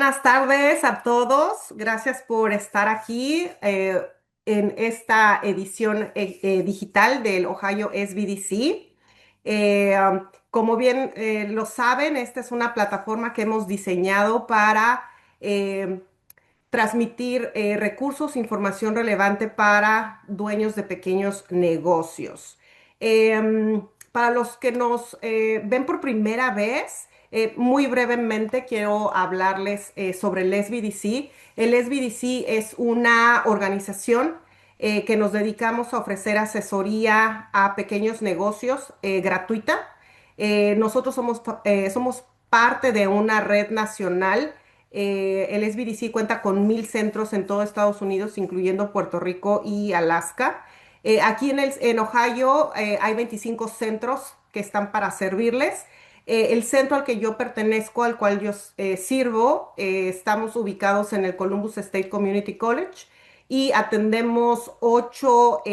Buenas tardes a todos. Gracias por estar aquí en esta edición digital del Ohio SBDC. Como bien lo saben, esta es una plataforma que hemos diseñado para eh, transmitir recursos, información relevante para dueños de pequeños negocios. Para los que nos ven por primera vez, muy brevemente quiero hablarles sobre el SBDC. El SBDC es una organización que nos dedicamos a ofrecer asesoría a pequeños negocios gratuita. Nosotros somos parte de una red nacional. El SBDC cuenta con 1,000 centros en todo Estados Unidos, incluyendo Puerto Rico y Alaska. Aquí en Ohio hay 25 centros que están para servirles. El centro al que yo pertenezco, al cual yo sirvo, estamos ubicados en el Columbus State Community College y atendemos 8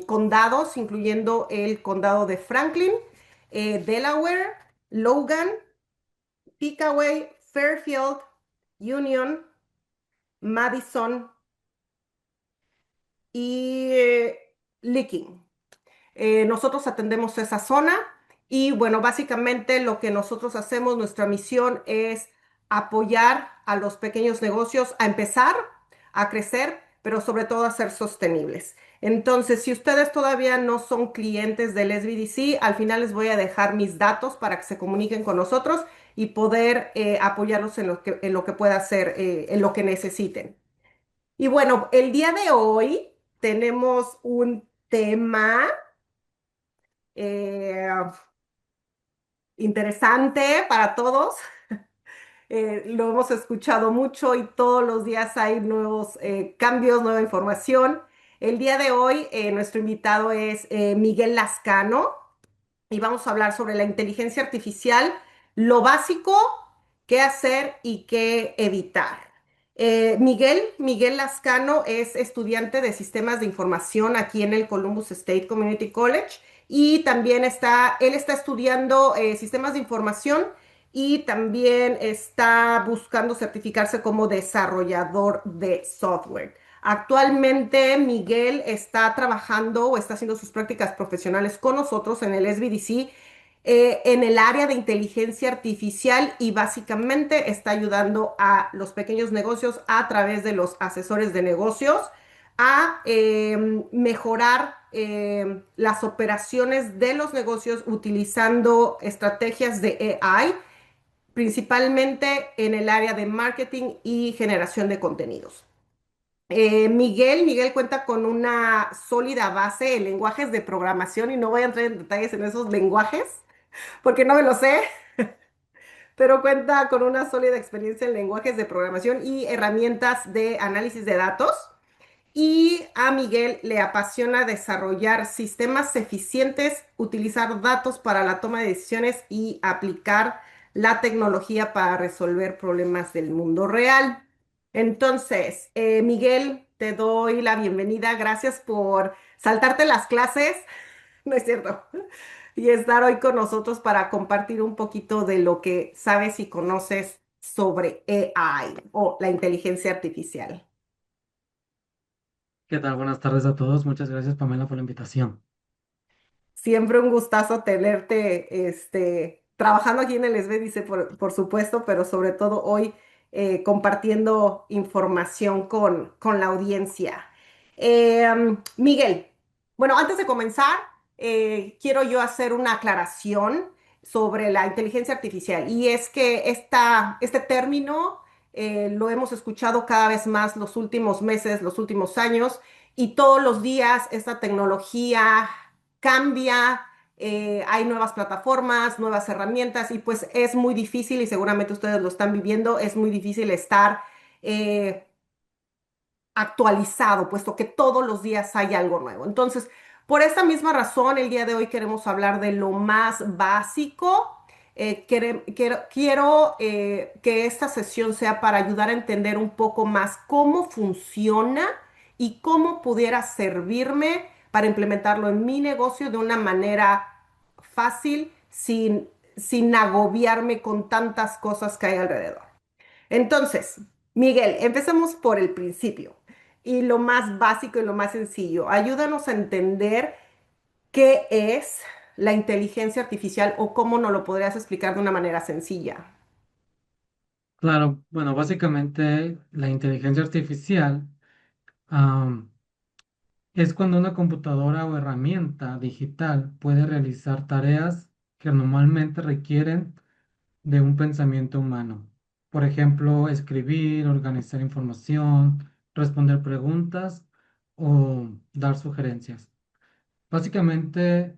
condados, incluyendo el condado de Franklin, Delaware, Logan, Pickaway, Fairfield, Union, Madison y Licking. Nosotros atendemos esa zona y bueno, básicamente lo que nosotros hacemos, nuestra misión es apoyar a los pequeños negocios a empezar, a crecer, pero sobre todo a ser sostenibles. Entonces, si ustedes todavía no son clientes del SBDC, al final les voy a dejar mis datos para que se comuniquen con nosotros y poder apoyarlos en lo que pueda hacer, en lo que necesiten. Y bueno, el día de hoy tenemos un tema eh, interesante para todos. Lo hemos escuchado mucho y todos los días hay nuevos cambios, nueva información. El día de hoy nuestro invitado es Miguel Lascano y vamos a hablar sobre la inteligencia artificial, lo básico, qué hacer y qué evitar. Miguel Lascano es estudiante de sistemas de información aquí en el Columbus State Community College y también él está estudiando sistemas de información y también está buscando certificarse como desarrollador de software. Actualmente Miguel está trabajando o está haciendo sus prácticas profesionales con nosotros en el SBDC en el área de inteligencia artificial y básicamente está ayudando a los pequeños negocios a través de los asesores de negocios a mejorar las operaciones de los negocios utilizando estrategias de AI, principalmente en el área de marketing y generación de contenidos. Miguel cuenta con una sólida base en lenguajes de programación y no voy a entrar en detalles en esos lenguajes porque no me lo sé, pero cuenta con una sólida experiencia en lenguajes de programación y herramientas de análisis de datos. Y a Miguel le apasiona desarrollar sistemas eficientes, utilizar datos para la toma de decisiones y aplicar la tecnología para resolver problemas del mundo real. Entonces, Miguel, te doy la bienvenida. Gracias por saltarte las clases, ¿no es cierto? Y estar hoy con nosotros para compartir un poquito de lo que sabes y conoces sobre AI o la inteligencia artificial. ¿Qué tal? Buenas tardes a todos. Muchas gracias, Pamela, por la invitación. Siempre un gustazo tenerte, trabajando aquí en el SB, por supuesto, pero sobre todo hoy compartiendo información con la audiencia. Miguel, bueno, antes de comenzar, quiero yo hacer una aclaración sobre la inteligencia artificial y es que este término lo hemos escuchado cada vez más los últimos meses, los últimos años y todos los días esta tecnología cambia, hay nuevas plataformas, nuevas herramientas y pues es muy difícil y seguramente ustedes lo están viviendo, es muy difícil estar eh, actualizado, puesto que todos los días hay algo nuevo. Entonces, por esta misma razón, el día de hoy queremos hablar de lo más básico. Quiero que esta sesión sea para ayudar a entender un poco más cómo funciona y cómo pudiera servirme para implementarlo en mi negocio de una manera fácil, sin agobiarme con tantas cosas que hay alrededor. Entonces, Miguel, empecemos por el principio y lo más básico y lo más sencillo. Ayúdanos a entender qué es la inteligencia artificial o cómo nos lo podrías explicar de una manera sencilla. Claro, bueno, básicamente la inteligencia artificial es cuando una computadora o herramienta digital puede realizar tareas que normalmente requieren de un pensamiento humano. Por ejemplo, escribir, organizar información, responder preguntas o dar sugerencias. Básicamente,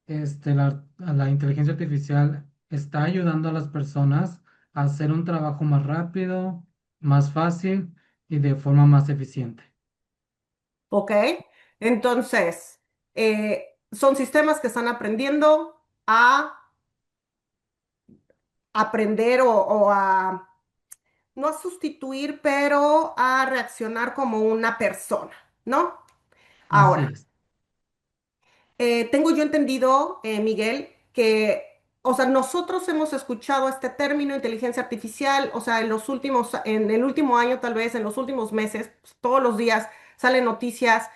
la inteligencia artificial está ayudando a las personas a hacer un trabajo más rápido, más fácil y de forma más eficiente. ¿Ok? Entonces, son sistemas que están aprendiendo a aprender o a, no a sustituir, pero a reaccionar como una persona, ¿no? Así Ahora. es. Tengo yo entendido, Miguel, que, o sea, nosotros hemos escuchado este término inteligencia artificial, o sea, en el último año, tal vez, en los últimos meses, pues, todos los días salen noticias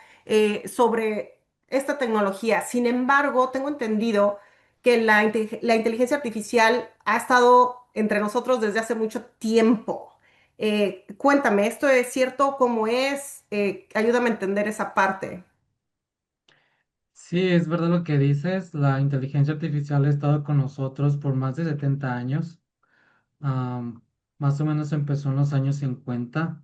sobre esta tecnología. Sin embargo, tengo entendido que la inteligencia artificial ha estado entre nosotros desde hace mucho tiempo. Cuéntame, ¿esto es cierto? ¿Cómo es? Ayúdame a entender esa parte. Sí, es verdad lo que dices. La inteligencia artificial ha estado con nosotros por más de 70 años. Am, Más o menos empezó en los años 50.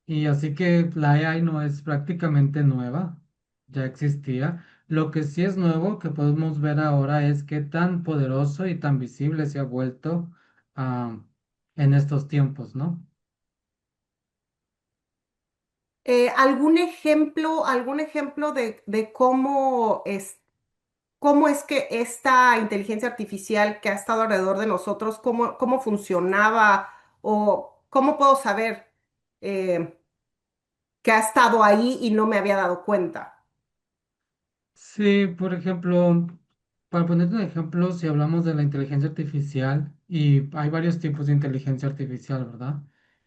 Y así que la AI no es prácticamente nueva, ya existía. Lo que sí es nuevo que podemos ver ahora es qué tan poderoso y tan visible se ha vuelto am, en estos tiempos, ¿no? Algún ejemplo de cómo es que esta inteligencia artificial que ha estado alrededor de nosotros, cómo funcionaba o cómo puedo saber eh, que ha estado ahí y no me había dado cuenta? Sí, por ejemplo, para ponerte un ejemplo, si hablamos de la inteligencia artificial, y hay varios tipos de inteligencia artificial, ¿verdad?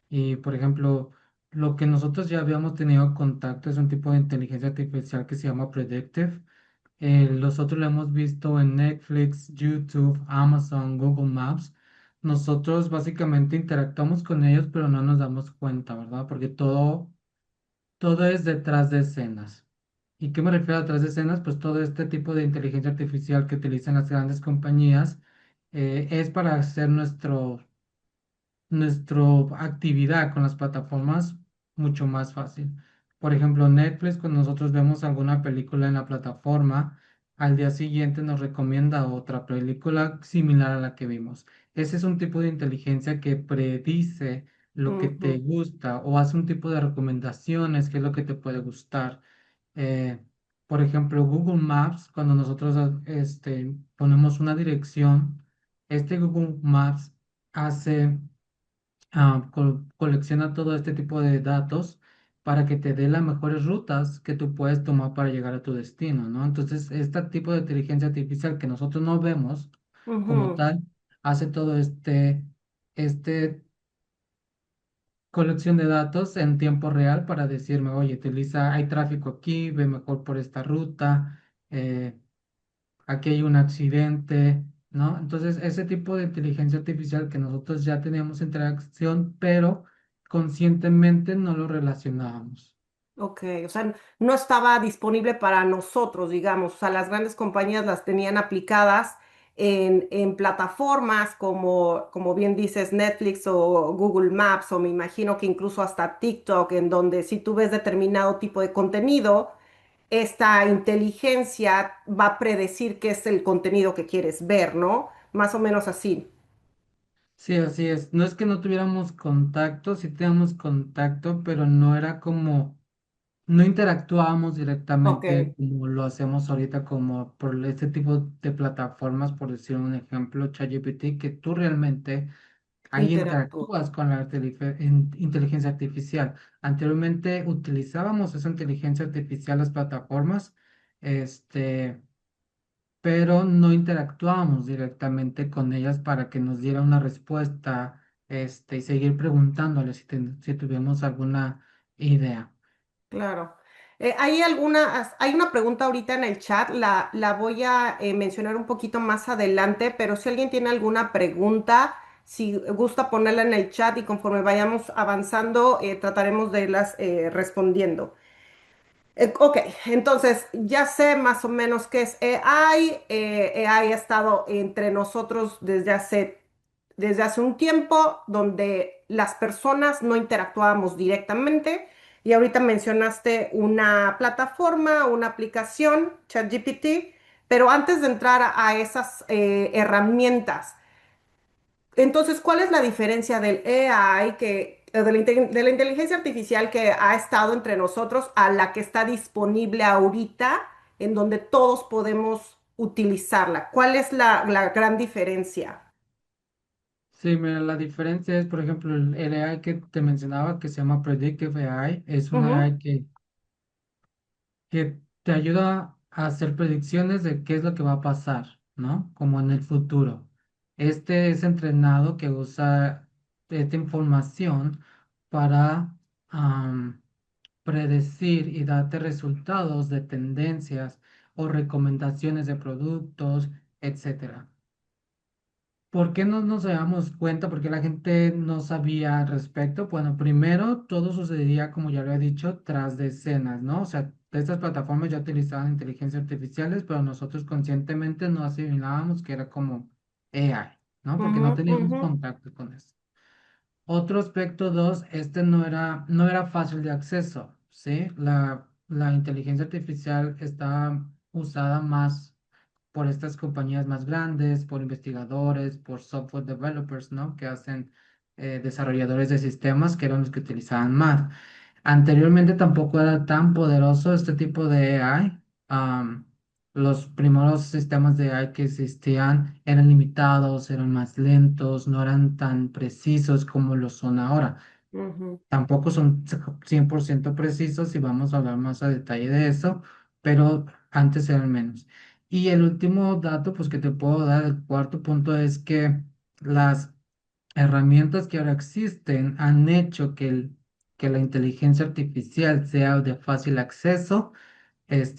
Y por ejemplo, lo que nosotros ya habíamos tenido contacto es un tipo de inteligencia artificial que se llama predictive. Nosotros lo hemos visto en Netflix, YouTube, Amazon, Google Maps. Nosotros básicamente interactuamos con ellos, pero no nos damos cuenta, ¿verdad? Porque todo es detrás de escenas. ¿Y qué me refiero a detrás de escenas? Pues todo este tipo de inteligencia artificial que utilizan las grandes compañías es para hacer nuestra actividad con las plataformas mucho más fácil. Por ejemplo, Netflix, cuando nosotros vemos alguna película en la plataforma, al día siguiente nos recomienda otra película similar a la que vimos. Ese es un tipo de inteligencia que predice lo que te Ujú, gusta o hace un tipo de recomendaciones, qué es lo que te puede gustar. Eh, por ejemplo, Google Maps, cuando nosotros ponemos una dirección, este Google Maps hace colecciona todo este tipo de datos para que te dé las mejores rutas que tú puedes tomar para llegar a tu destino, ¿no? Entonces, este tipo de inteligencia artificial que nosotros no vemos como ujú. tal, hace todo este colección de datos en tiempo real para decirme, oye, utiliza, hay tráfico aquí, ve mejor por esta ruta, eh, aquí hay un accidente, ¿no? Entonces, ese tipo de inteligencia artificial que nosotros ya teníamos interacción, pero conscientemente no lo relacionábamos. Ok, o sea, no estaba disponible para nosotros, digamos, o sea, las grandes compañías las tenían aplicadas en plataformas como bien dices, Netflix o Google Maps, o me imagino que incluso hasta TikTok, en donde si tú ves determinado tipo de contenido, esta inteligencia va a predecir qué es el contenido que quieres ver, ¿no? Más o menos así. Sí, así es. No es que no tuviéramos contacto, sí teníamos contacto, pero no era como, no interactuábamos Ok, directamente como lo hacemos ahorita, como por este tipo de plataformas, por decir un ejemplo, ChatGPT, que tú realmente ahí interactúo. interactúas con la inteligencia artificial. Anteriormente utilizábamos esa inteligencia artificial, las plataformas, este, pero no interactuábamos directamente con ellas para que nos diera una respuesta y seguir preguntándole si tuvimos alguna idea. Claro. Hay una pregunta ahorita en el chat, la voy a mencionar un poquito más adelante, pero si alguien tiene alguna pregunta, si gusta ponerla en el chat y conforme vayamos avanzando, trataremos de irlas respondiendo. Ok, entonces ya sé más o menos qué es AI. AI ha estado entre nosotros desde hace un tiempo donde las personas no interactuábamos directamente. Y ahorita mencionaste una plataforma, una aplicación, ChatGPT, pero antes de entrar a esas herramientas, entonces, ¿cuál es la diferencia del AI de la inteligencia artificial que ha estado entre nosotros a la que está disponible ahorita, en donde todos podemos utilizarla? ¿Cuál es la gran diferencia? Sí, mira, la diferencia es, por ejemplo, el AI que te mencionaba, que se llama Predictive AI, es un Ujú, AI que te ayuda a hacer predicciones de qué es lo que va a pasar, ¿no? Como en el futuro. Este es entrenado que usa esta información para predecir y darte resultados de tendencias o recomendaciones de productos, etcétera. ¿Por qué no nos damos cuenta? ¿Por qué la gente no sabía al respecto? Bueno, primero todo sucedía, como ya lo he dicho, tras de escenas, ¿no? O sea, estas plataformas ya utilizaban inteligencia artificiales, pero nosotros conscientemente no asimilábamos que era como AI, ¿no? Porque ujú, no teníamos ujú, contacto con eso. Otro aspecto dos, este no era fácil de acceso, ¿sí? La inteligencia artificial está usada más por estas compañías más grandes, por investigadores, por software developers, ¿no? Que hacen desarrolladores de sistemas que eran los que utilizaban más. Anteriormente tampoco era tan poderoso este tipo de AI. Los primeros sistemas de AI que existían eran limitados, eran más lentos, no eran tan precisos como lo son ahora. ujú. Tampoco son 100% precisos y vamos a hablar más a detalle de eso, pero antes eran menos. Y el último dato, pues que te puedo dar, el cuarto punto es que las herramientas que ahora existen han hecho que la inteligencia artificial sea de fácil acceso,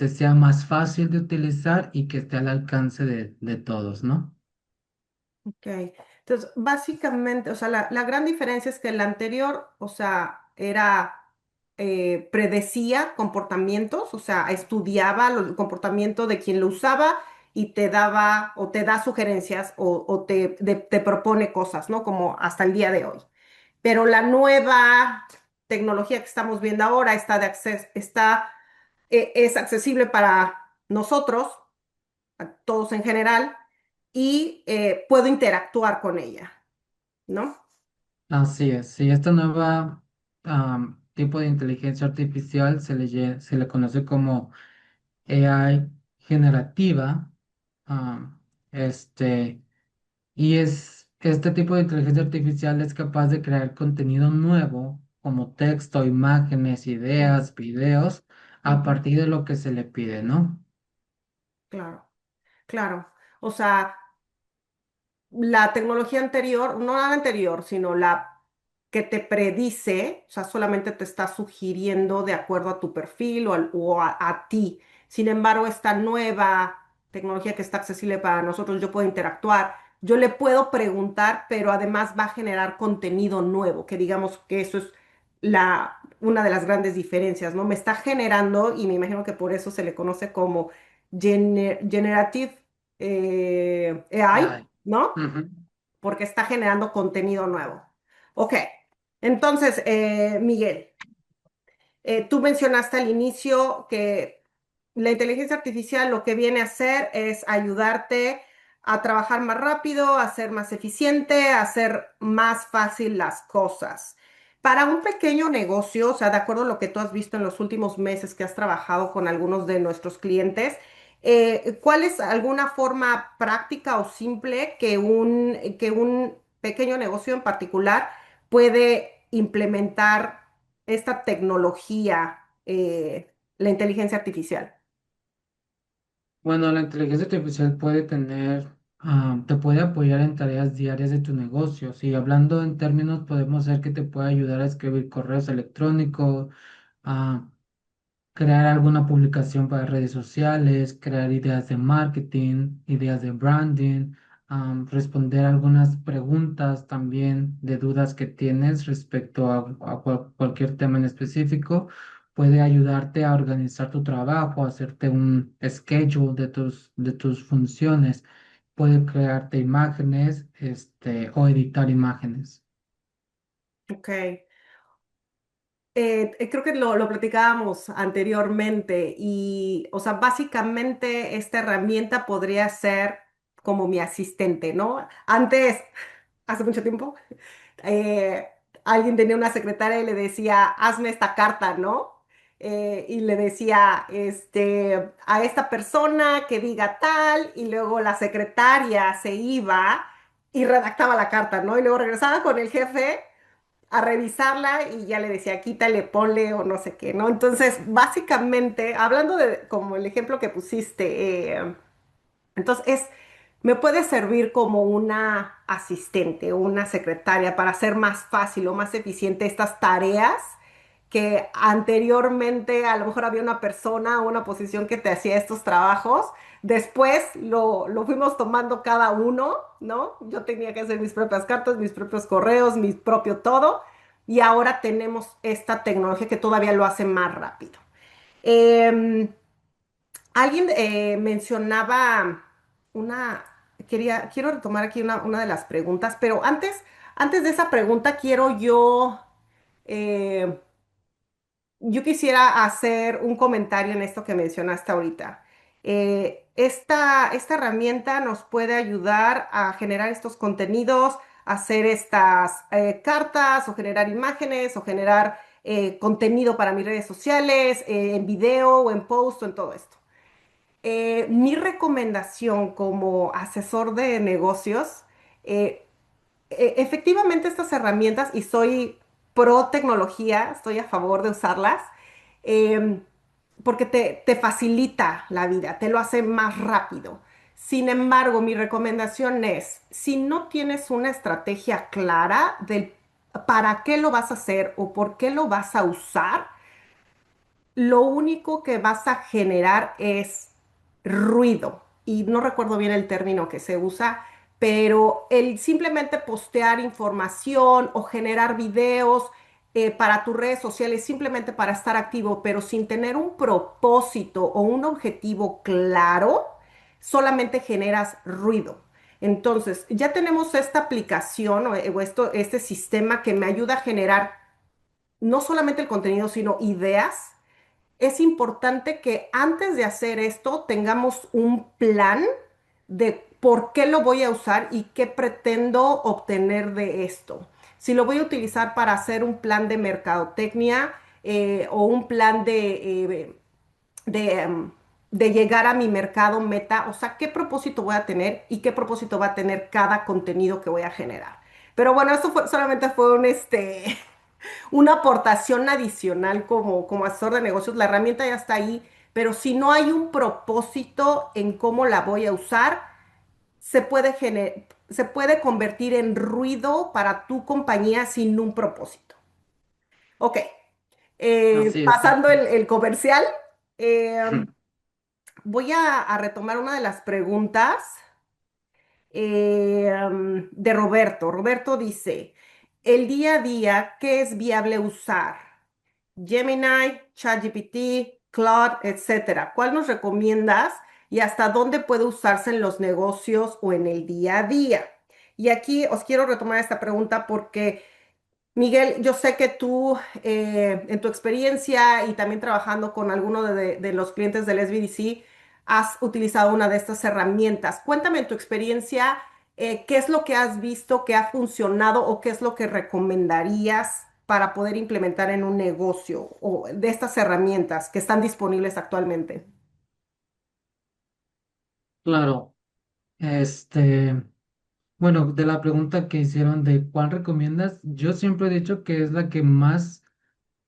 sea más fácil de utilizar y que esté al alcance de todos, ¿no? Ok, entonces básicamente, o sea, la gran diferencia es que el anterior, o sea, predecía comportamientos, o sea, estudiaba el comportamiento de quien lo usaba y te daba o te da sugerencias te propone cosas, ¿no? Como hasta el día de hoy. Pero la nueva tecnología que estamos viendo ahora es accesible para nosotros, a todos en general, y puedo interactuar con ella, ¿no? Así es, sí, esta nueva tipo de inteligencia artificial se le conoce como AI generativa, am, este, y este tipo de inteligencia artificial es capaz de crear contenido nuevo, como texto, imágenes, Mm, ideas, videos, a ujú, partir de lo que se le pide, ¿no? claro, claro. O sea, la tecnología anterior, no la anterior, sino la que te predice, o sea, solamente te está sugiriendo de acuerdo a tu perfil a ti. Sin embargo, esta nueva tecnología que está accesible para nosotros, yo puedo interactuar, yo le puedo preguntar, pero además va a generar contenido nuevo, que digamos que eso es una de las grandes diferencias, ¿no? Me está generando, y me imagino que por eso se le conoce como Generative AI, Ay. ¿no? Ujú. Porque está generando contenido nuevo. Ok, entonces, Miguel, tú mencionaste al inicio que la inteligencia artificial lo que viene a hacer es ayudarte a trabajar más rápido, a ser más eficiente, a hacer más fácil las cosas. Para un pequeño negocio, o sea, de acuerdo a lo que tú has visto en los últimos meses que has trabajado con algunos de nuestros clientes, ¿cuál es alguna forma práctica o simple que un pequeño negocio en particular puede implementar esta tecnología, la inteligencia artificial? Bueno, la inteligencia artificial puede tener te puede apoyar en tareas diarias de tu negocio. Si hablando en términos, podemos ver que te puede ayudar a escribir correos electrónicos, crear alguna publicación para redes sociales, crear ideas de marketing, ideas de branding, responder algunas preguntas también de dudas que tienes respecto a cualquier tema en específico. Puede ayudarte a organizar tu trabajo, hacerte un schedule de tus funciones. Puede crearte imágenes, o editar imágenes. Ok. Creo que lo platicábamos anteriormente y, o sea, básicamente esta herramienta podría ser como mi asistente, ¿no? Antes, hace mucho tiempo, eh, alguien tenía una secretaria y le decía, hazme esta carta, ¿no? Y le decía, a esta persona que diga tal, y luego la secretaria se iba y redactaba la carta, ¿no? Y luego regresaba con el jefe a revisarla y ya le decía, quítale, ponle o no sé qué, ¿no? Entonces, básicamente, hablando de como el ejemplo que pusiste, entonces me puede servir como una asistente o una secretaria para hacer más fácil o más eficiente estas tareas que anteriormente a lo mejor había una persona o una posición que te hacía estos trabajos. Después lo fuimos tomando cada uno, ¿no? Yo tenía que hacer mis propias cartas, mis propios correos, mi propio todo. Y ahora tenemos esta tecnología que todavía lo hace más rápido. Em, Alguien mencionaba una, quiero retomar aquí una de las preguntas, pero antes de esa pregunta eh, yo quisiera hacer un comentario en esto que mencionaste ahorita. Esta herramienta nos puede ayudar a generar estos contenidos, hacer estas cartas o generar imágenes o generar contenido para mis redes sociales, en video o en post o en todo esto. Mi recomendación como asesor de negocios, eh, efectivamente estas herramientas, y soy pro tecnología, estoy a favor de usarlas, em, porque te facilita la vida, te lo hace más rápido. Sin embargo, mi recomendación es, si no tienes una estrategia clara del para qué lo vas a hacer o por qué lo vas a usar, lo único que vas a generar es ruido. Y no recuerdo bien el término que se usa, pero el simplemente postear información o generar videos para tus redes sociales, simplemente para estar activo, pero sin tener un propósito o un objetivo claro, solamente generas ruido. Entonces, ya tenemos esta aplicación este sistema que me ayuda a generar no solamente el contenido, sino ideas. Es importante que antes de hacer esto tengamos un plan de por qué lo voy a usar y qué pretendo obtener de esto. Si lo voy a utilizar para hacer un plan de mercadotecnia o un plan de, em, de llegar a mi mercado meta, o sea, qué propósito voy a tener y qué propósito va a tener cada contenido que voy a generar. Pero bueno, solamente fue una aportación adicional como asesor de negocios. La herramienta ya está ahí, pero si no hay un propósito en cómo la voy a usar, se puede convertir en ruido para tu compañía sin un propósito. Ok, Así es. pasando el comercial, eh, voy a retomar una de las preguntas de Roberto. Roberto dice, el día a día, ¿qué es viable usar? Gemini, ChatGPT, Claude, etcétera. ¿Cuál nos recomiendas y hasta dónde puede usarse en los negocios o en el día a día? Y aquí os quiero retomar esta pregunta porque Miguel, yo sé que tú, en tu experiencia y también trabajando con alguno de los clientes del SBDC, has utilizado una de estas herramientas. Cuéntame en tu experiencia, qué es lo que has visto que ha funcionado o qué es lo que recomendarías para poder implementar en un negocio o de estas herramientas que están disponibles actualmente. Claro. Este, bueno, de la pregunta que hicieron de cuál recomiendas, yo siempre he dicho que es la que más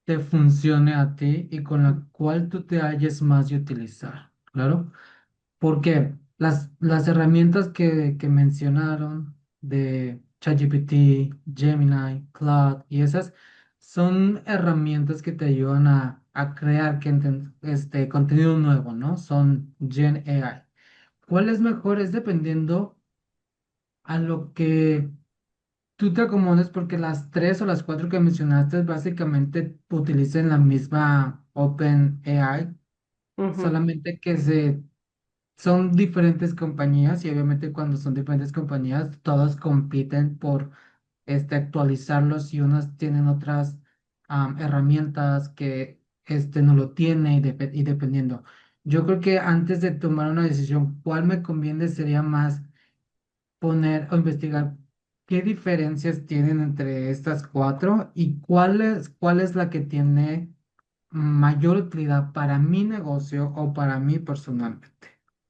te funcione a ti y con la cual tú te halles más de utilizar. Claro. ¿Por qué? las herramientas que mencionaron de ChatGPT, Gemini, Claude y esas son herramientas que te ayudan a crear contenido nuevo, ¿no? Son Gen AI. ¿Cuál es mejor? Es dependiendo a lo que tú te acomodes porque las tres o las cuatro que mencionaste básicamente utilizan la misma OpenAI, Ujú. solamente que son diferentes compañías y obviamente cuando son diferentes compañías todas compiten por actualizarlos y unas tienen otras herramientas que no lo tiene y dependiendo. Yo creo que antes de tomar una decisión, ¿cuál me conviene? Sería más poner o investigar qué diferencias tienen entre estas cuatro y cuál es la que tiene mayor utilidad para mi negocio o para mí personalmente.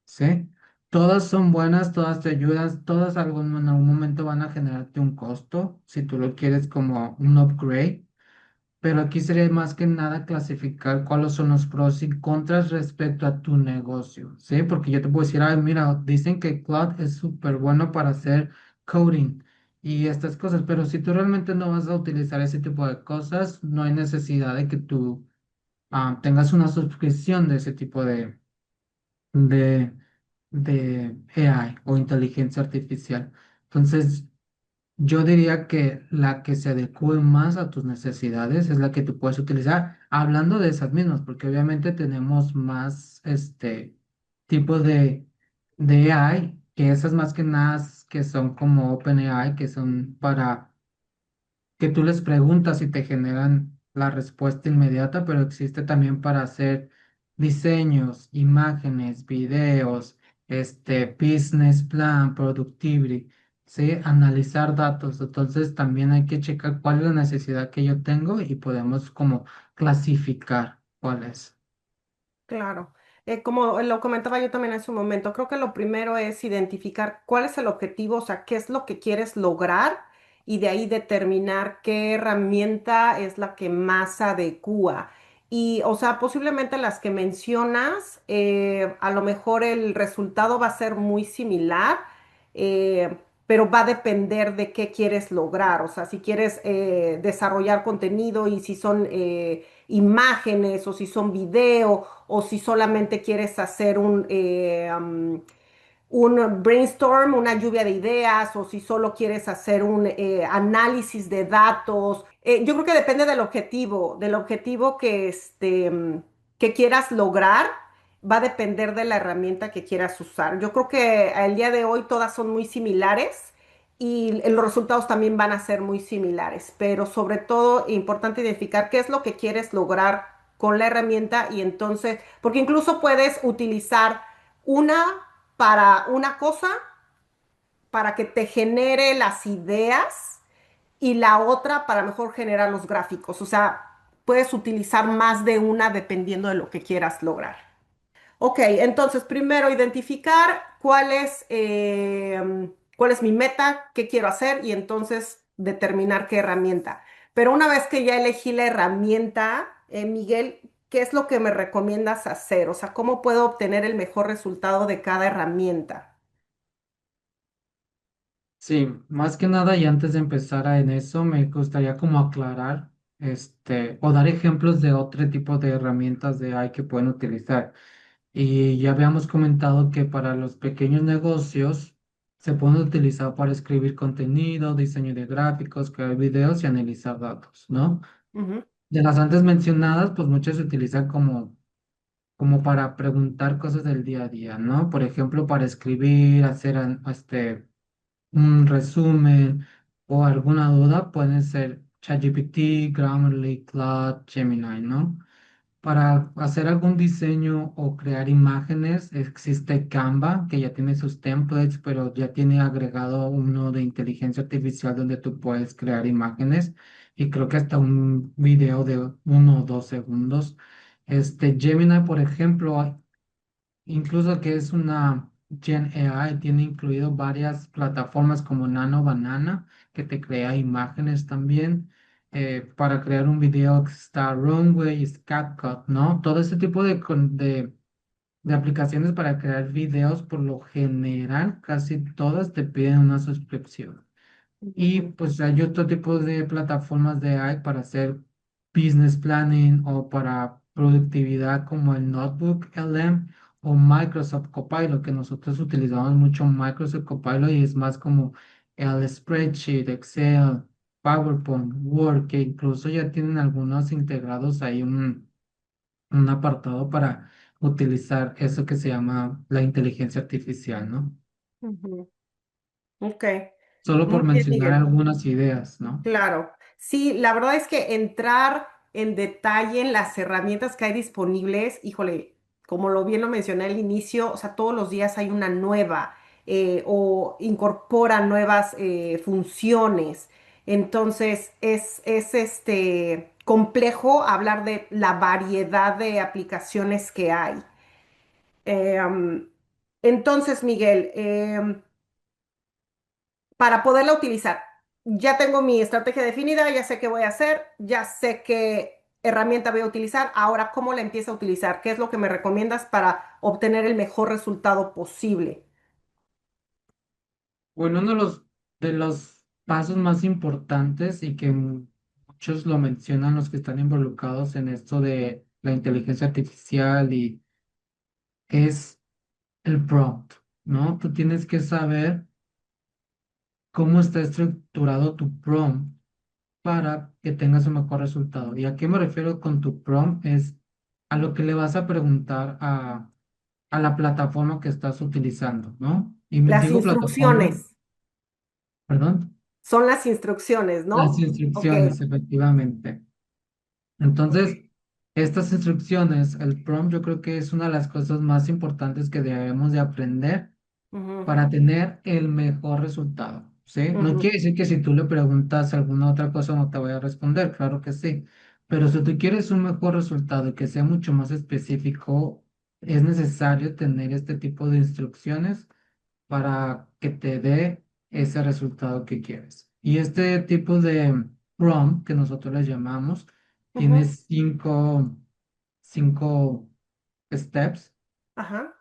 ¿Sí? Todas son buenas, todas te ayudan, todas en algún momento van a generarte un costo si tú lo quieres como un upgrade. Pero aquí sería más que nada clasificar cuáles son los pros y contras respecto a tu negocio, ¿sí? Porque yo te puedo decir, ay, mira, dicen que Cloud es súper bueno para hacer coding y estas cosas, pero si tú realmente no vas a utilizar ese tipo de cosas, no hay necesidad de que tú tengas una suscripción de ese tipo de, de AI o inteligencia artificial. Entonces, yo diría que la que se adecue más a tus necesidades es la que tú puedes utilizar, hablando de esas mismas, porque obviamente tenemos más tipo de AI, que esas más que nada que son como OpenAI, que son para que tú les preguntas y te generan la respuesta inmediata, pero existe también para hacer diseños, imágenes, videos, business plan, productivity, ¿sí? Analizar datos. Entonces también hay que checar cuál es la necesidad que yo tengo y podemos como clasificar cuál es. Claro. Como lo comentaba yo también en su momento, creo que lo primero es identificar cuál es el objetivo, o sea, qué es lo que quieres lograr y de ahí determinar qué herramienta es la que más adecua. Y, o sea, posiblemente las que mencionas, a lo mejor el resultado va a ser muy similar, pero va a depender de qué quieres lograr. O sea, si quieres desarrollar contenido y si son imágenes o si son video o si solamente quieres hacer un brainstorm, una lluvia de ideas, o si solo quieres hacer un análisis de datos. Yo creo que depende del objetivo que quieras lograr, va a depender de la herramienta que quieras usar. Yo creo que al día de hoy todas son muy similares y los resultados también van a ser muy similares, pero sobre todo importante identificar qué es lo que quieres lograr con la herramienta y entonces, porque incluso puedes utilizar una para una cosa, para que te genere las ideas y la otra para mejor generar los gráficos. O sea, puedes utilizar más de una dependiendo de lo que quieras lograr. Ok, entonces primero identificar cuál es mi meta, qué quiero hacer y entonces determinar qué herramienta. Pero una vez que ya elegí la herramienta, Miguel, ¿qué es lo que me recomiendas hacer? O sea, ¿cómo puedo obtener el mejor resultado de cada herramienta? Sí, más que nada y antes de empezar en eso, me gustaría como aclarar, o dar ejemplos de otro tipo de herramientas de AI que pueden utilizar. Y ya habíamos comentado que para los pequeños negocios se pueden utilizar para escribir contenido, diseño de gráficos, crear videos y analizar datos, ¿no? Ujú, De las antes mencionadas, pues muchas se utilizan como para preguntar cosas del día a día, ¿no? Por ejemplo, para escribir, hacer un resumen o alguna duda, pueden ser ChatGPT, Grammarly, Claude, Gemini, ¿no? Para hacer algún diseño o crear imágenes, existe Canva, que ya tiene sus templates, pero ya tiene agregado uno de inteligencia artificial donde tú puedes crear imágenes y creo que hasta un video de 1 o 2 segundos. Gemini, por ejemplo, incluso que es una Gen AI, tiene incluido varias plataformas como Nano Banana, que te crea imágenes también. Para crear un video está Runway, CapCut, ¿no? Todo ese tipo de aplicaciones para crear videos, por lo general, casi todas te piden una suscripción. Y Ujú, pues hay otro tipo de plataformas de AI para hacer business planning o para productividad como el Notebook LM o Microsoft Copilot, que nosotros utilizamos mucho Microsoft Copilot y es más como el spreadsheet, Excel, PowerPoint, Word, que incluso ya tienen algunos integrados ahí un apartado para utilizar eso que se llama la inteligencia artificial, ¿no? ujú. Ok, Solo muy por bien, mencionar Miguel. algunas ideas, ¿no? Claro, sí, la verdad es que entrar en detalle en las herramientas que hay disponibles, híjole, como lo bien lo mencioné al inicio, o sea, todos los días hay una nueva o incorpora nuevas funciones. Entonces, es complejo hablar de la variedad de aplicaciones que hay. Entonces, Miguel, para poderla utilizar. Ya tengo mi estrategia definida, ya sé qué voy a hacer, ya sé qué herramienta voy a utilizar. Ahora, ¿cómo la empiezo a utilizar? ¿Qué es lo que me recomiendas para obtener el mejor resultado posible? Bueno, uno de los pasos más importantes y que muchos lo mencionan los que están involucrados en esto de la inteligencia artificial y es el prompt, ¿no? Tú tienes que saber cómo está estructurado tu prompt para que tengas un mejor resultado. ¿Y a qué me refiero con tu prompt? Es a lo que le vas a preguntar a la plataforma que estás utilizando, ¿no? Y me Las digo plataforma, instrucciones. perdón, Son las instrucciones, las ¿no? Ok. instrucciones, efectivamente. Ok. Entonces, estas instrucciones, el prompt, yo creo que es una de las cosas más importantes que debemos de aprender Ujú, para tener el mejor resultado, ¿sí? No ujú, quiere decir que si tú le preguntas alguna otra cosa no te vaya a responder, claro que sí, pero si tú quieres un mejor resultado y que sea mucho más específico, es necesario tener este tipo de instrucciones para que te dé ese resultado que quieres. Y este tipo de prompt que nosotros le llamamos tiene ujú. cinco steps. Ajá.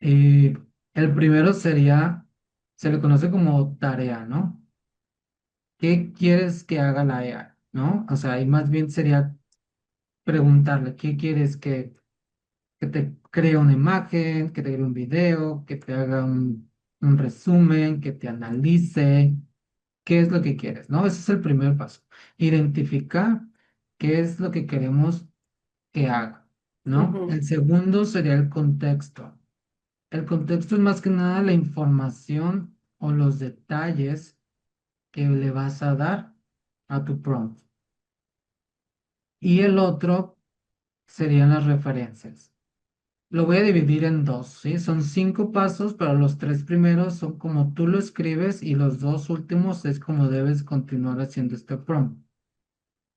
Y el primero sería, se le conoce como tarea, ¿no? ¿Qué quieres que haga la IA? ¿No? O sea, ahí más bien sería preguntarle, ¿qué quieres que te cree una imagen, que te cree un video, que te haga un resumen, que te analice? ¿Qué es lo que quieres? ¿No? Ese es el primer paso. Identificar qué es lo que queremos que haga, ¿no? Ujú, El segundo sería el contexto. El contexto es más que nada la información o los detalles que le vas a dar a tu prompt. Y el otro serían las referencias. Lo voy a dividir en dos, ¿sí? Son 5 pasos, pero los 3 primeros son como tú lo escribes y los 2 últimos es como debes continuar haciendo este prompt.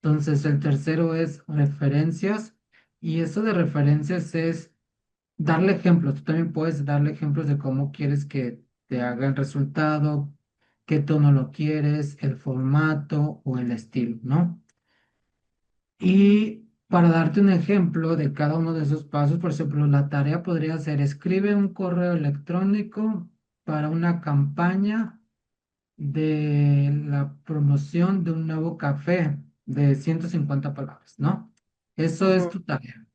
Entonces, el tercero es referencias y eso de referencias es darle ejemplos. Tú también puedes darle ejemplos de cómo quieres que te haga el resultado, qué tono lo quieres, el formato o el estilo, ¿no? Y para darte un ejemplo de cada uno de esos pasos, por ejemplo, la tarea podría ser escribe un correo electrónico para una campaña de la promoción de un nuevo café de 150 palabras, ¿no? Eso es ujú, tu tarea,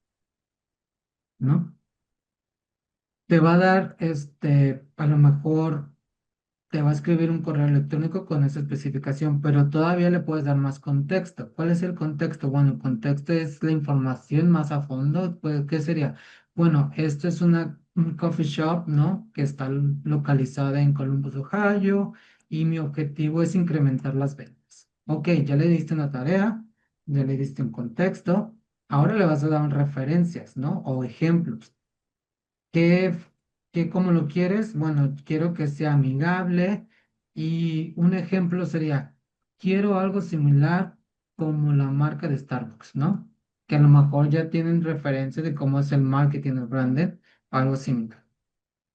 ¿no? Te va a dar, a lo mejor te va a escribir un correo electrónico con esa especificación, pero todavía le puedes dar más contexto. ¿Cuál es el contexto? Bueno, el contexto es la información más a fondo. Pues, ¿qué sería? Bueno, esto es un coffee shop, ¿no? Que está localizada en Columbus, Ohio, y mi objetivo es incrementar las ventas. Ok, ya le diste una tarea, ya le diste un contexto, ahora le vas a dar referencias, ¿no? O ejemplos. ¿Qué, cómo lo quieres? Bueno, quiero que sea amigable y un ejemplo sería, quiero algo similar como la marca de Starbucks, ¿no? Que a lo mejor ya tienen referencia de cómo es el marketing, el branded, algo similar.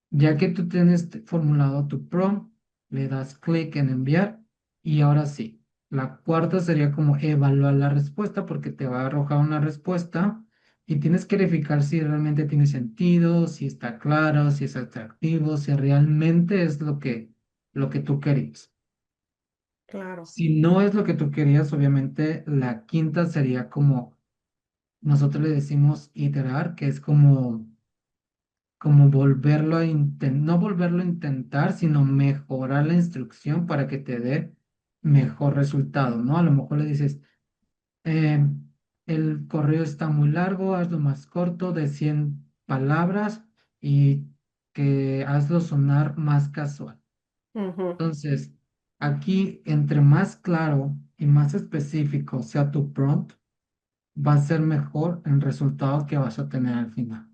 Ya que tú tienes formulado tu prompt, le das clic en enviar y ahora sí, la cuarta sería como evaluar la respuesta porque te va a arrojar una respuesta y tienes que verificar si realmente tiene sentido, si está claro, si es atractivo, si realmente es lo que tú querías. Claro. Si no es lo que tú querías, obviamente la quinta sería como nosotros le decimos iterar, que es como volverlo a intentar, no volverlo a intentar, sino mejorar la instrucción para que te dé mejor resultado, ¿no? A lo mejor le dices, eh, el correo está muy largo, hazlo más corto, de 100 palabras y que hazlo sonar más casual. Ujú, Entonces, aquí, entre más claro y más específico sea tu prompt, va a ser mejor el resultado que vas a tener al final.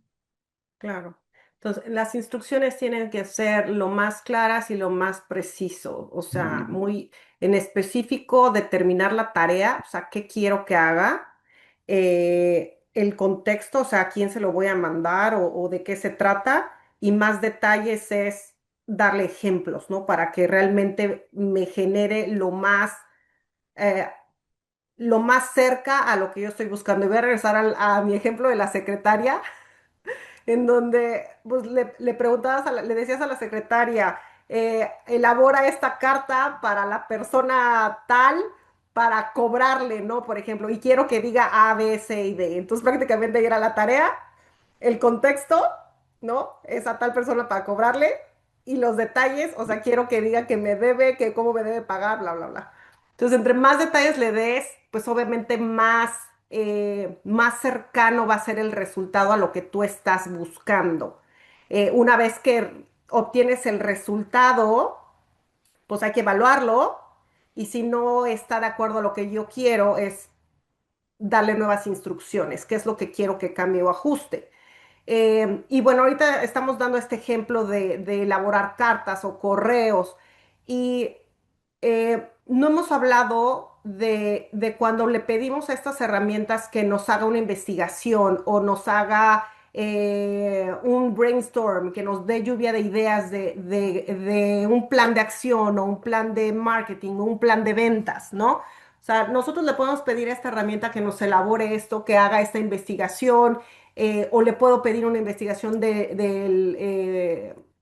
claro. Entonces, las instrucciones tienen que ser lo más claras y lo más preciso, o sea, muy en específico determinar la tarea, o sea, qué quiero que haga, el contexto, o sea, a quién se lo voy a mandar o de qué se trata, y más detalles es darle ejemplos, ¿no? Para que realmente me genere eh, lo más cerca a lo que yo estoy buscando. Y voy a regresar a mi ejemplo de la secretaria en donde pues, le preguntabas, le decías a la secretaria, elabora esta carta para la persona tal para cobrarle, ¿no? Por ejemplo, y quiero que diga A, B, C y D. Entonces prácticamente era la tarea, el contexto, ¿no? Es a tal persona para cobrarle y los detalles, o sea, quiero que diga que me debe, que cómo me debe pagar, bla, bla, bla. Entonces, entre más detalles le des, pues obviamente más cercano va a ser el resultado a lo que tú estás buscando. Una vez que obtienes el resultado, pues hay que evaluarlo y si no está de acuerdo a lo que yo quiero, es darle nuevas instrucciones, qué es lo que quiero que cambie o ajuste. Y bueno, ahorita estamos dando este ejemplo de elaborar cartas o correos y no hemos hablado de cuando le pedimos a estas herramientas que nos haga una investigación o nos haga un brainstorm, que nos dé lluvia de ideas de un plan de acción o un plan de marketing o un plan de ventas, ¿no? O sea, nosotros le podemos pedir a esta herramienta que nos elabore esto, que haga esta investigación, o le puedo pedir una investigación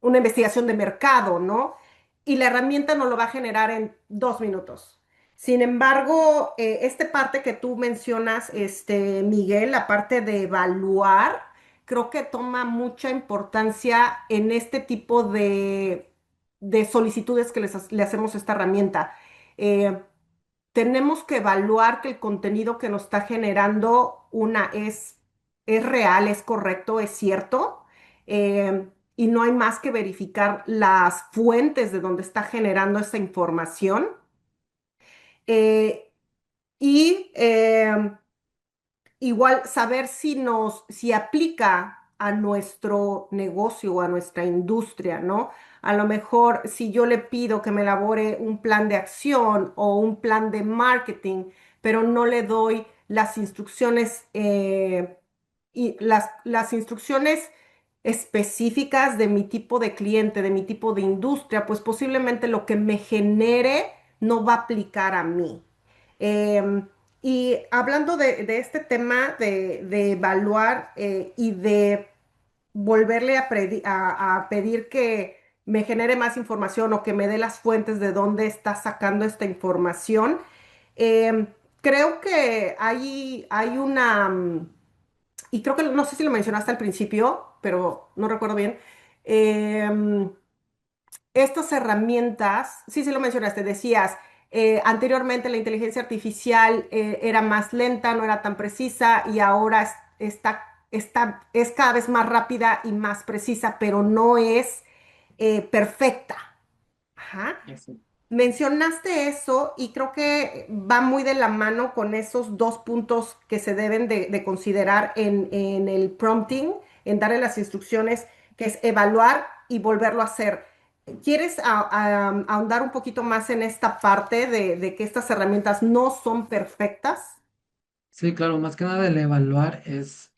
una investigación de mercado, ¿no? Y la herramienta nos lo va a generar en 2 minutos. Sin embargo, esta parte que tú mencionas, Miguel, la parte de evaluar, creo que toma mucha importancia en este tipo de solicitudes que le hacemos a esta herramienta. Eh, Tenemos que evaluar que el contenido que nos está generando es real, es correcto, es cierto, y no hay más que verificar las fuentes de donde está generando esa información. Eh, y igual saber si aplica a nuestro negocio o a nuestra industria, ¿no? A lo mejor si yo le pido que me elabore un plan de acción o un plan de marketing, pero no le doy las instrucciones y las instrucciones específicas de mi tipo de cliente, de mi tipo de industria, pues posiblemente lo que me genere no va a aplicar a mí. Em, y hablando de este tema de evaluar y de volverle a pedir que me genere más información o que me dé las fuentes de dónde está sacando esta información, em, creo que hay y creo que no sé si lo mencionaste al principio, pero no recuerdo bien. em, Estas herramientas, sí, sí lo mencionaste, decías, anteriormente la inteligencia artificial era más lenta, no era tan precisa y ahora es cada vez más rápida y más precisa, pero no es perfecta. Ajá. Eso. Mencionaste eso y creo que va muy de la mano con esos dos puntos que se deben de considerar en el prompting, en darle las instrucciones, que es evaluar y volverlo a hacer. ¿Quieres ahondar un poquito más en esta parte de que estas herramientas no son perfectas? Sí, claro, más que nada el evaluar es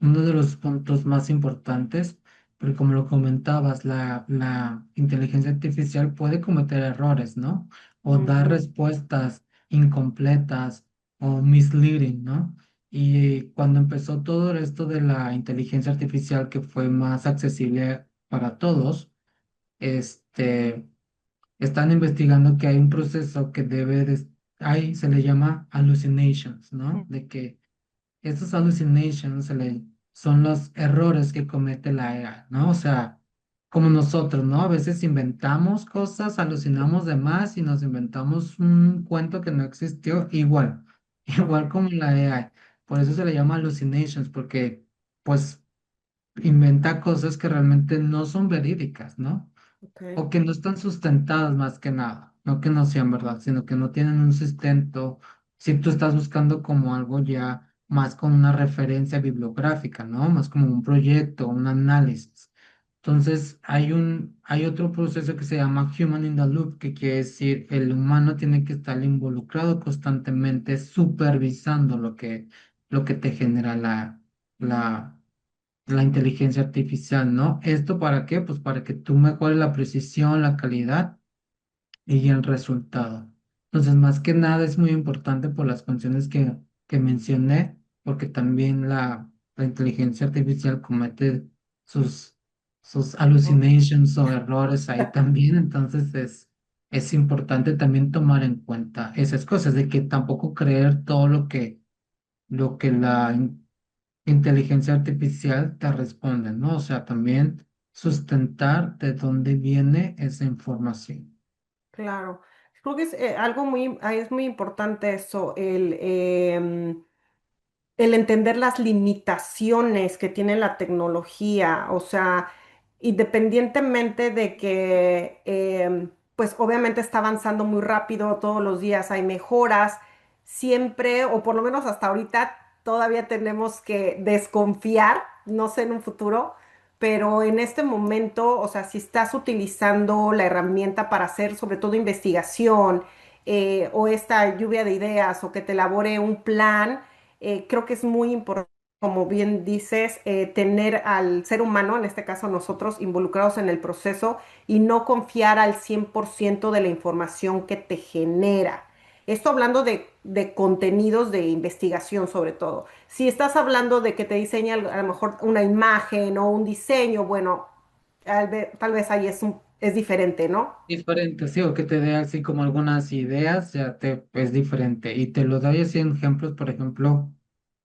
uno de los puntos más importantes, porque como lo comentabas, la inteligencia artificial puede cometer errores, ¿no? O dar Ujú, respuestas incompletas o misleading, ¿no? Y cuando empezó todo esto de la inteligencia artificial que fue más accesible para todos, este, están investigando que hay un proceso que ahí se le llama hallucinations, ¿no? Mm. De que estos hallucinations son los errores que comete la AI, ¿no? O sea, como nosotros, ¿no? A veces inventamos cosas, alucinamos de más y nos inventamos un cuento que no existió, igual, igual como la AI. Por eso se le llama hallucinations, porque pues inventa cosas que realmente no son verídicas, ¿no? Ok, O que no están sustentadas más que nada, no que no sean verdad, sino que no tienen un sustento. Si tú estás buscando como algo ya más con una referencia bibliográfica, ¿no? Más como un proyecto, un análisis. Entonces, hay otro proceso que se llama Human in the Loop, que quiere decir el humano tiene que estar involucrado constantemente supervisando lo que te genera la, la inteligencia artificial, ¿no? ¿Esto para qué? Pues para que tú mejores la precisión, la calidad y el resultado. Entonces, más que nada es muy importante por las funciones que mencioné, porque también la inteligencia artificial comete sus, sus mm, hallucinations o errores ahí también, entonces es importante también tomar en cuenta esas cosas, de que tampoco creer todo lo que inteligencia artificial te responde, ¿no? O sea, también sustentar de dónde viene esa información. claro. Creo que es algo es muy importante eso, el entender las limitaciones que tiene la tecnología, o sea, independientemente de que, pues obviamente está avanzando muy rápido, todos los días hay mejoras, siempre, o por lo menos hasta ahorita, todavía tenemos que desconfiar, no sé en un futuro, pero en este momento, o sea, si estás utilizando la herramienta para hacer sobre todo investigación, o esta lluvia de ideas, o que te elabore un plan, creo que es muy importante, como bien dices, tener al ser humano, en este caso nosotros, involucrados en el proceso y no confiar al 100% de la información que te genera. Esto hablando de contenidos de investigación sobre todo. Si estás hablando de que te diseña a lo mejor una imagen o un diseño, bueno, tal vez ahí es diferente, ¿no? Diferente, sí, o que te dé así como algunas ideas, ya te es diferente. Y te lo doy así en ejemplos, por ejemplo,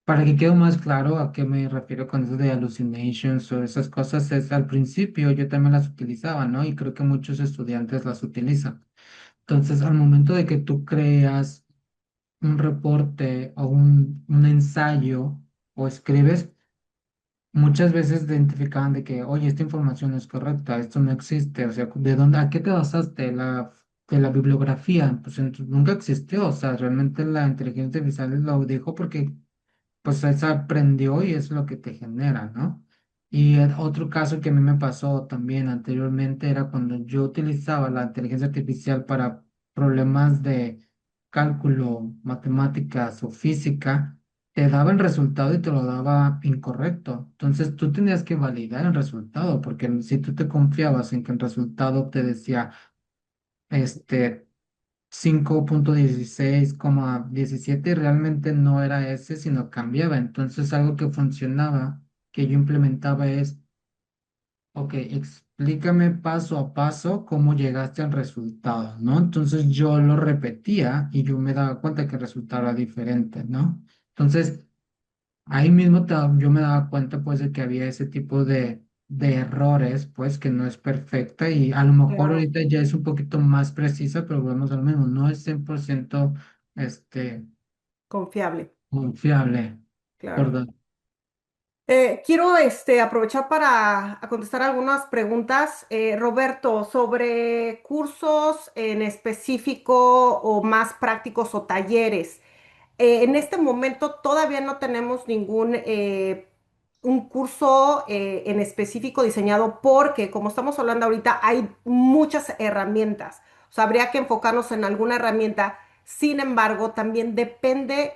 para que quede más claro a qué me refiero con eso de hallucinations o esas cosas, es al principio yo también las utilizaba, ¿no? Y creo que muchos estudiantes las utilizan. Entonces, al momento de que tú creas un reporte o un ensayo o escribes, muchas veces identificaban de que, oye, esta información no es correcta, esto no existe, o sea, ¿de dónde, a qué te basaste de la bibliografía? Pues nunca existió, o sea, realmente la inteligencia artificial lo dijo porque pues eso aprendió y es lo que te genera, ¿no? Y otro caso que a mí me pasó también anteriormente era cuando yo utilizaba la inteligencia artificial para problemas de cálculo, matemáticas o física, te daba el resultado y te lo daba incorrecto. Entonces tú tenías que validar el resultado, porque si tú te confiabas en que el resultado te decía, este, 5.16,17 realmente no era ese, sino cambiaba. Entonces algo que funcionaba, que yo implementaba es, ok, explícame paso a paso cómo llegaste al resultado, ¿no? Entonces yo lo repetía y yo me daba cuenta que el resultado era diferente, ¿no? Entonces ahí mismo yo me daba cuenta pues de que había ese tipo de errores, pues que no es perfecta y a lo mejor Claro, ahorita ya es un poquito más precisa, pero volvemos al mismo, no es 100% este, confiable, confiable, claro. ¿verdad? Quiero aprovechar para contestar algunas preguntas. Roberto, sobre cursos en específico o más prácticos o talleres. En este momento todavía no tenemos ningún un curso en específico diseñado porque, como estamos hablando ahorita, hay muchas herramientas. O sea, habría que enfocarnos en alguna herramienta. Sin embargo, también depende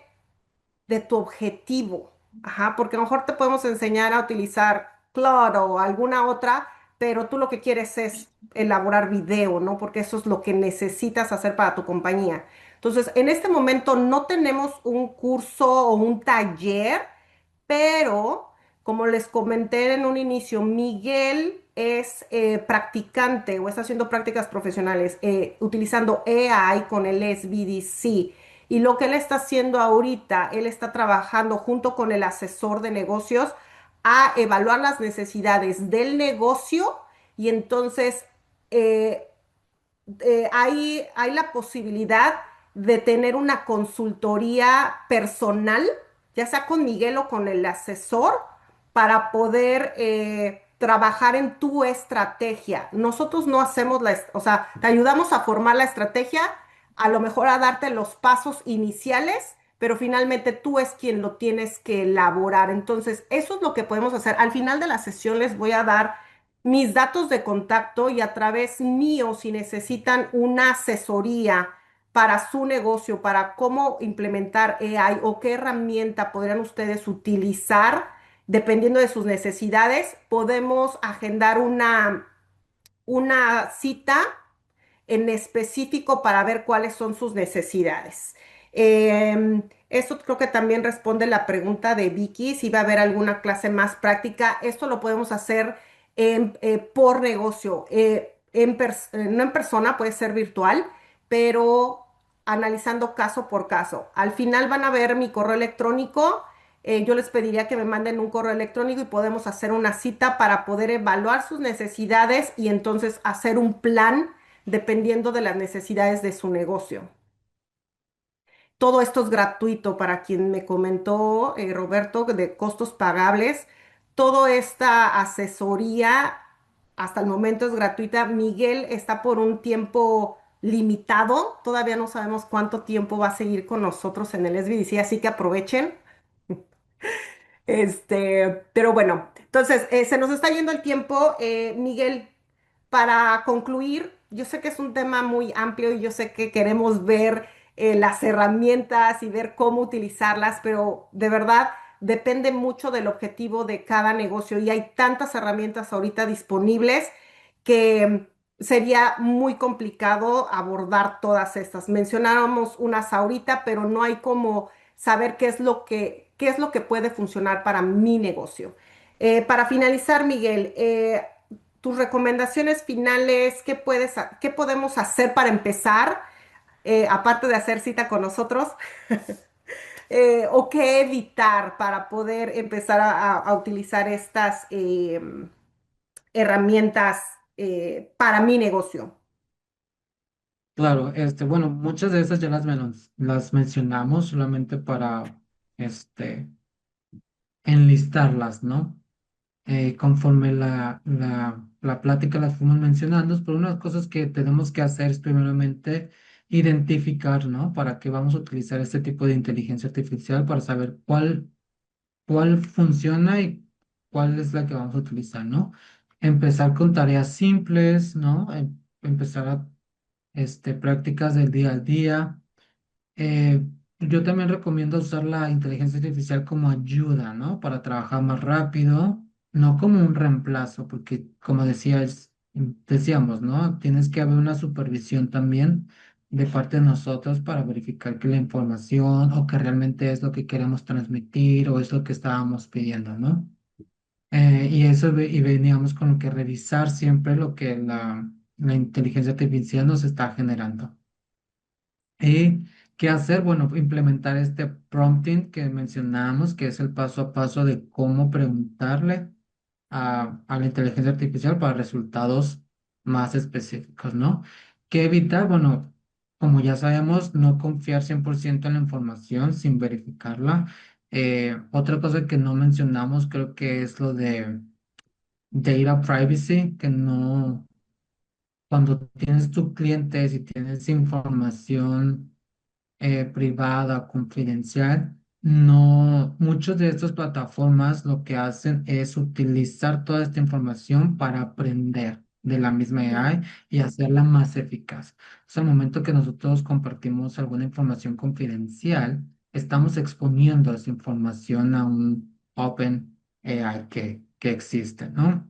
de tu objetivo. Ajá, porque a lo mejor te podemos enseñar a utilizar Claude o alguna otra, pero tú lo que quieres es elaborar video, ¿no? Porque eso es lo que necesitas hacer para tu compañía. Entonces, en este momento no tenemos un curso o un taller, pero como les comenté en un inicio, Miguel es practicante o está haciendo prácticas profesionales utilizando AI con el SBDC. Y lo que él está haciendo ahorita, él está trabajando junto con el asesor de negocios a evaluar las necesidades del negocio y entonces eh, hay la posibilidad de tener una consultoría personal, ya sea con Miguel o con el asesor, para poder trabajar en tu estrategia. Nosotros no hacemos o sea, te ayudamos a formar la estrategia, a lo mejor a darte los pasos iniciales, pero finalmente tú es quien lo tienes que elaborar. Entonces, eso es lo que podemos hacer. Al final de la sesión les voy a dar mis datos de contacto y a través mío, si necesitan una asesoría para su negocio, para cómo implementar AI o qué herramienta podrían ustedes utilizar dependiendo de sus necesidades, podemos agendar una cita en específico para ver cuáles son sus necesidades. Esto creo que también responde la pregunta de Vicky, si va a haber alguna clase más práctica. Esto lo podemos hacer por negocio, no en persona, puede ser virtual, pero analizando caso por caso. Al final van a ver mi correo electrónico. Yo les pediría que me manden un correo electrónico y podemos hacer una cita para poder evaluar sus necesidades y entonces hacer un plan dependiendo de las necesidades de su negocio. Todo esto es gratuito para quien me comentó, Roberto, de costos pagables. Toda esta asesoría hasta el momento es gratuita. Miguel está por un tiempo limitado. Todavía no sabemos cuánto tiempo va a seguir con nosotros en el SBDC, así que aprovechen. Pero bueno, entonces se nos está yendo el tiempo. Miguel, para concluir, yo sé que es un tema muy amplio y yo sé que queremos ver las herramientas y ver cómo utilizarlas, pero de verdad depende mucho del objetivo de cada negocio y hay tantas herramientas ahorita disponibles que sería muy complicado abordar todas estas. Mencionábamos unas ahorita, pero no hay como saber qué es lo que puede funcionar para mi negocio. Para finalizar, Miguel, tus recomendaciones finales, qué podemos hacer para empezar, aparte de hacer cita con nosotros, o qué evitar para poder empezar a utilizar estas herramientas para mi negocio. Claro, bueno, muchas de esas ya las mencionamos solamente para, este, enlistarlas, ¿no? Conforme la plática las fuimos mencionando, pero una de las cosas que tenemos que hacer es primeramente identificar, ¿no? Para qué vamos a utilizar este tipo de inteligencia artificial para saber cuál funciona y cuál es la que vamos a utilizar, ¿no? Empezar con tareas simples, ¿no? Empezar a, prácticas del día al día. Eh, yo también recomiendo usar la inteligencia artificial como ayuda, ¿no? Para trabajar más rápido, no como un reemplazo, porque como decíamos, ¿no? Tienes que haber una supervisión también de parte de nosotros para verificar que la información o que realmente es lo que queremos transmitir o es lo que estábamos pidiendo, ¿no? Y veníamos con lo que revisar siempre lo que la inteligencia artificial nos está generando. ¿Y qué hacer? Bueno, implementar este prompting que mencionamos, que es el paso a paso de cómo preguntarle a la inteligencia artificial para resultados más específicos, ¿no? ¿Qué evitar? Bueno, como ya sabemos, no confiar 100% en la información sin verificarla. Otra cosa que no mencionamos creo que es lo de data privacy, que no, cuando tienes tu cliente, si tienes información privada, confidencial. No, muchas de estas plataformas lo que hacen es utilizar toda esta información para aprender de la misma Ujú. AI y hacerla más eficaz. O sea, al momento que nosotros compartimos alguna información confidencial, estamos exponiendo esa información a un Open AI que existe, ¿no?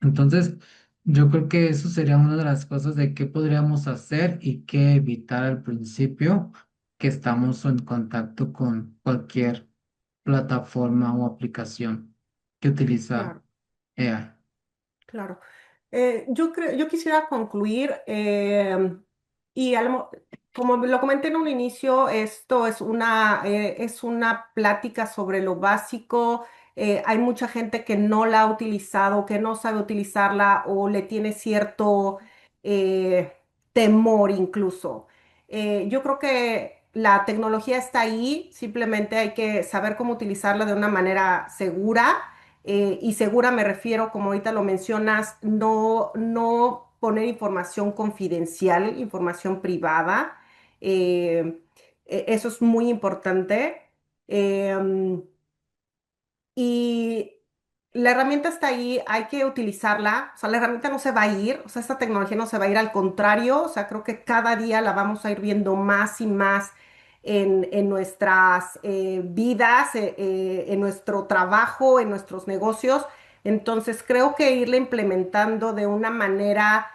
Entonces, Yo creo que eso sería una de las cosas de qué podríamos hacer y qué evitar al principio que estamos en contacto con cualquier plataforma o aplicación que utiliza Claro. AI. Claro. Yo quisiera concluir y como lo comenté en un inicio, esto es una plática sobre lo básico. Hay mucha gente que no la ha utilizado, que no sabe utilizarla o le tiene cierto eh, temor incluso. Yo creo que la tecnología está ahí, simplemente hay que saber cómo utilizarla de una manera segura y segura me refiero, como ahorita lo mencionas, no poner información confidencial, información privada. Eso es muy importante. Em, y la herramienta está ahí, hay que utilizarla. O sea, la herramienta no se va a ir, o sea, esta tecnología no se va a ir, al contrario, o sea, creo que cada día la vamos a ir viendo más y más en nuestras vidas, en nuestro trabajo, en nuestros negocios. Entonces, creo que irla implementando de una manera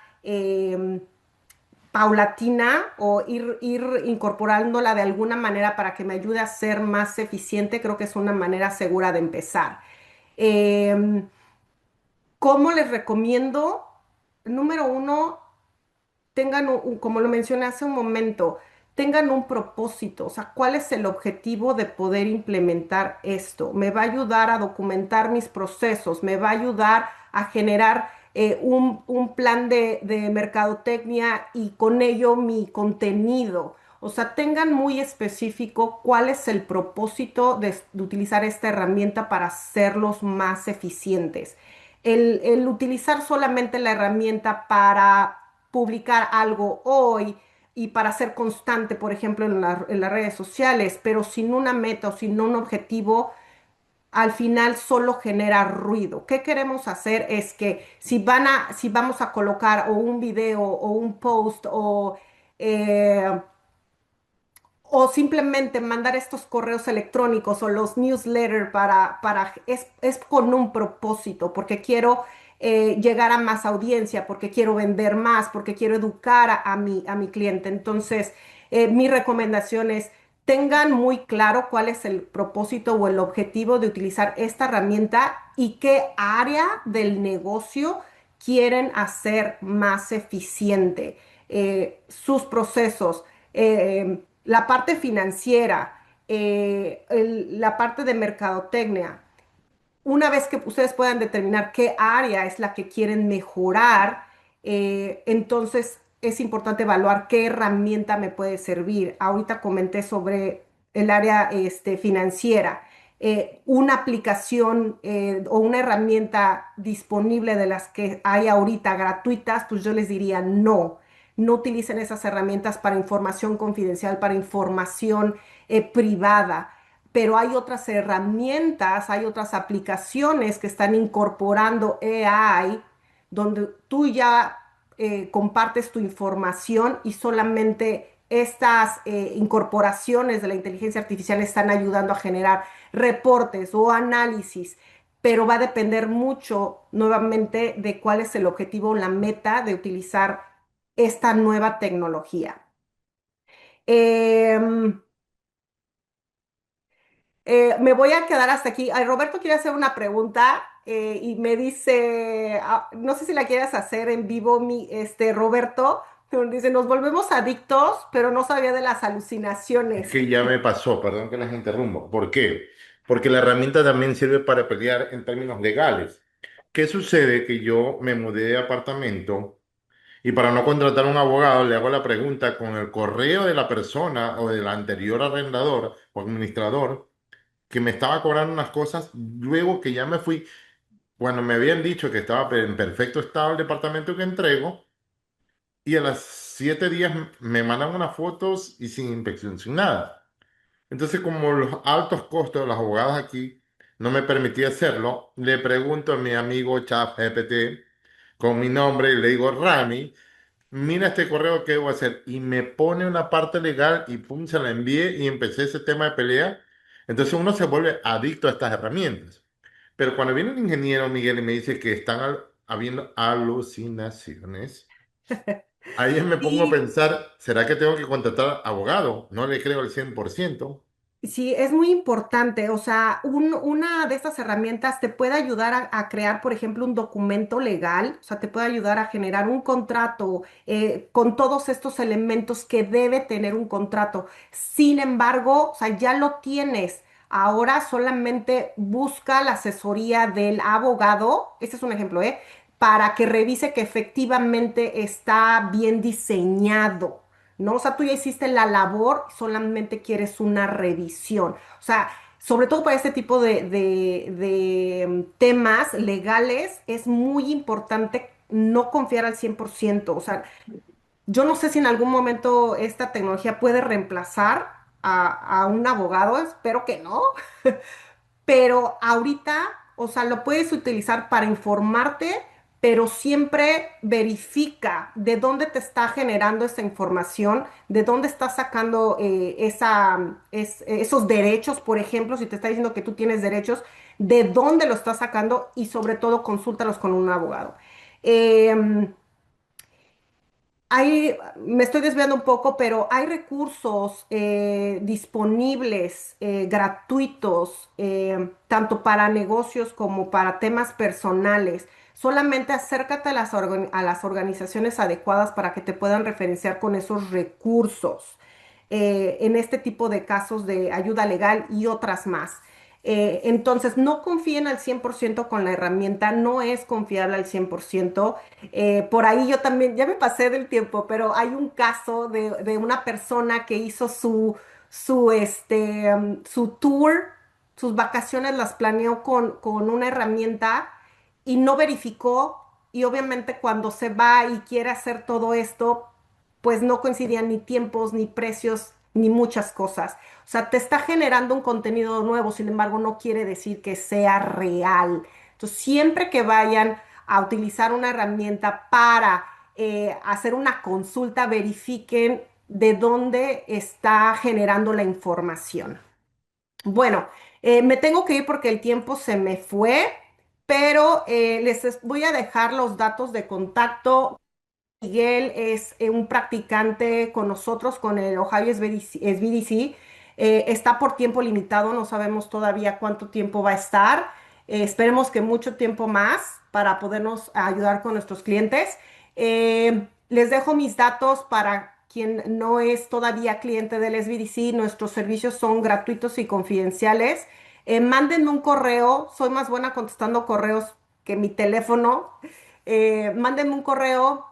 paulatina o ir incorporándola de alguna manera para que me ayude a ser más eficiente, creo que es una manera segura de empezar. Em, ¿Cómo les recomiendo? Número uno, tengan, como lo mencioné hace un momento, tengan un propósito, o sea, ¿cuál es el objetivo de poder implementar esto? Me va a ayudar a documentar mis procesos, me va a ayudar a generar un plan de mercadotecnia y con ello mi contenido. O sea, tengan muy específico cuál es el propósito de utilizar esta herramienta para hacerlos más eficientes. El utilizar solamente la herramienta para publicar algo hoy y para ser constante, por ejemplo, en las redes sociales, pero sin una meta o sin un objetivo, al final solo genera ruido. ¿Qué queremos hacer? Es que si vamos a colocar o un video o un post eh, o simplemente mandar estos correos electrónicos o los newsletters es con un propósito, porque quiero llegar a más audiencia, porque quiero vender más, porque quiero educar a mi cliente. Entonces, mi recomendación es tengan muy claro cuál es el propósito o el objetivo de utilizar esta herramienta y qué área del negocio quieren hacer más eficiente sus procesos, la parte financiera, la parte de mercadotecnia. Una vez que ustedes puedan determinar qué área es la que quieren mejorar, entonces es importante evaluar qué herramienta me puede servir. Ahorita comenté sobre el área financiera. Una aplicación o una herramienta disponible de las que hay ahorita gratuitas, pues yo les diría no. No utilicen esas herramientas para información confidencial, para información privada, pero hay otras herramientas, hay otras aplicaciones que están incorporando AI, donde tú ya compartes tu información y solamente estas incorporaciones de la inteligencia artificial están ayudando a generar reportes o análisis, pero va a depender mucho nuevamente de cuál es el objetivo o la meta de utilizar esta nueva tecnología. Em, Me voy a quedar hasta aquí. Ay, Roberto quiere hacer una pregunta y me dice, no sé si la quieras hacer en vivo, Roberto, pero dice, nos volvemos adictos, pero no sabía de las Es alucinaciones. que ya me pasó, perdón que las interrumpo. ¿Por qué? Porque la herramienta también sirve para pelear en términos legales. ¿Qué sucede? Que yo me mudé de apartamento y para no contratar un abogado le hago la pregunta con el correo de la persona o del anterior arrendador o administrador que me estaba cobrando unas cosas luego que ya me fui, cuando me habían dicho que estaba en perfecto estado el departamento que entrego y a las 7 días me mandan unas fotos y sin inspección, sin nada. Entonces, como los altos costos de los abogados aquí no me permitía hacerlo, le pregunto a mi amigo ChatGPT con mi nombre y le digo, Rami, mira este correo que debo hacer. Y me pone una parte legal y pum, se la envié y empecé ese tema de pelea. Entonces uno se vuelve adicto a estas herramientas. Pero cuando viene un ingeniero, Miguel, y me dice que están habiendo alucinaciones, ahí me pongo a Y pensar, ¿será que tengo que contratar abogado? No le creo al 100%. sí, es muy importante. O sea, una de estas herramientas te puede ayudar a crear, por ejemplo, un documento legal. O sea, te puede ayudar a generar un contrato con todos estos elementos que debe tener un contrato. Sin embargo, o sea, ya lo tienes. Ahora solamente busca la asesoría del abogado. Este es un ejemplo, ¿eh? Para que revise que efectivamente está bien diseñado. ¿No? O sea, tú ya hiciste la labor, solamente quieres una revisión. O sea, sobre todo para este tipo de temas legales, es muy importante no confiar al 100%. O sea, yo no sé si en algún momento esta tecnología puede reemplazar a un abogado, espero que no, pero ahorita, o sea, lo puedes utilizar para informarte, pero siempre verifica de dónde te está generando esa información, de dónde estás sacando esos derechos, por ejemplo, si te está diciendo que tú tienes derechos, de dónde lo estás sacando y sobre todo consúltalos con un abogado. Em, me estoy desviando un poco, pero hay recursos disponibles, gratuitos, tanto para negocios como para temas personales. Solamente acércate a a las organizaciones adecuadas para que te puedan referenciar con esos recursos en este tipo de casos de ayuda legal y otras más. Entonces, no confíen al 100% con la herramienta, no es confiable al 100%. Por ahí yo también, ya me pasé del tiempo, pero hay un caso de una persona que hizo su tour, sus vacaciones las planeó con una herramienta y no verificó. Y obviamente cuando se va y quiere hacer todo esto, pues no coincidían ni tiempos, ni precios, ni muchas cosas. O sea, te está generando un contenido nuevo, sin embargo, no quiere decir que sea real. Entonces, siempre que vayan a utilizar una herramienta para hacer una consulta, verifiquen de dónde está generando la información. Bueno, me tengo que ir porque el tiempo se me fue, pero voy a dejar los datos de contacto. Miguel es un practicante con nosotros, con el Ohio SBDC. Está por tiempo limitado, no sabemos todavía cuánto tiempo va a estar. Esperemos que mucho tiempo más para podernos ayudar con nuestros clientes. Les dejo mis datos para quien no es todavía cliente del SBDC. Nuestros servicios son gratuitos y confidenciales. Mándenme un correo, soy más buena contestando correos que mi teléfono. Mándenme un correo,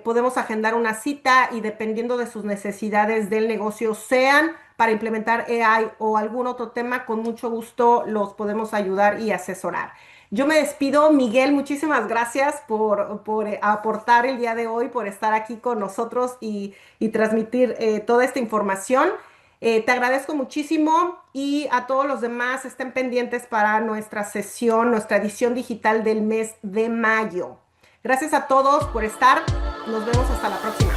podemos agendar una cita y dependiendo de sus necesidades del negocio, sean para implementar AI o algún otro tema, con mucho gusto los podemos ayudar y asesorar. Yo me despido, Miguel, muchísimas gracias por aportar el día de hoy, por estar aquí con nosotros y transmitir toda esta información. Te agradezco muchísimo y a todos los demás estén pendientes para nuestra sesión, nuestra edición digital del mes de mayo. Gracias a todos por estar. Nos vemos hasta la próxima.